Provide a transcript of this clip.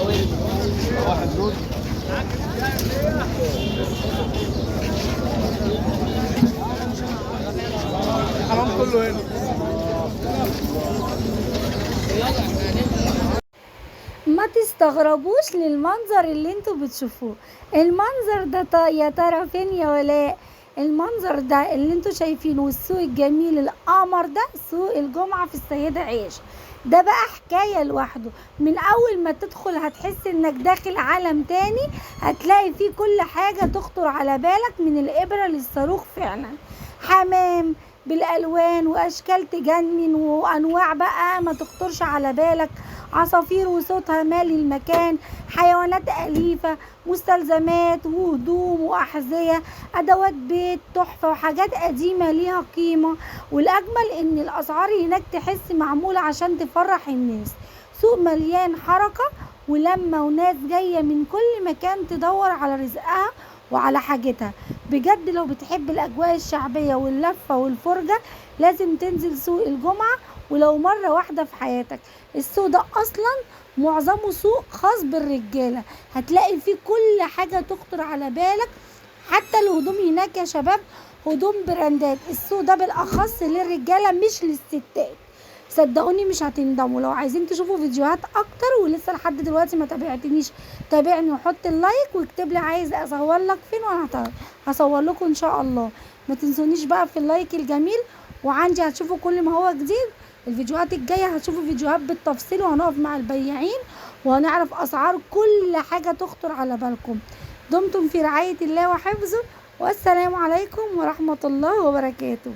واحد دول الحمام كله هنا. ما تستغربوش للمنظر اللي انتوا بتشوفوه. المنظر ده يا ترى فين يا ولاء؟ المنظر ده اللي انتوا شايفينه والسوق الجميل القمر ده سوق الجمعة في السيدة عائشة. ده بقى حكاية لوحده. من اول ما تدخل هتحس انك داخل عالم تاني. هتلاقي فيه كل حاجة تخطر على بالك من الابرة للصاروخ فعلا. حمام بالالوان واشكال تجنن وانواع بقى ما تخطرش على بالك. عصافير وصوتها مالي المكان. حيوانات أليفة. مستلزمات وهدوم وأحذية. أدوات بيت تحفة وحاجات قديمة ليها قيمة. والأجمل إن الأسعار هناك تحس معمولة عشان تفرح الناس. سوق مليان حركة ولما وناس جاية من كل مكان تدور على رزقها وعلى حاجتها. بجد لو بتحب الأجواء الشعبية واللفة والفرجة لازم تنزل سوق الجمعة ولو مرة واحدة في حياتك. السوق ده أصلا معظمه سوق خاص بالرجالة. هتلاقي فيه كل حاجة تخطر على بالك. حتى الهدوم هناك يا شباب هدوم براندات. السوق ده بالأخص للرجالة مش للستات. صدقوني مش هتندموا. لو عايزين تشوفوا فيديوهات اكتر ولسه لحد دلوقتي ما تابعتنيش تابعني وحط اللايك واكتب لي عايز اصور لك فين وانا هصور لكم ان شاء الله. ما تنسونيش بقى في اللايك الجميل. وعندي هتشوفوا كل ما هو جديد. الفيديوهات الجايه هتشوفوا فيديوهات بالتفصيل وهنقف مع البياعين وهنعرف اسعار كل حاجه تخطر على بالكم. دمتم في رعايه الله وحفظه والسلام عليكم ورحمه الله وبركاته.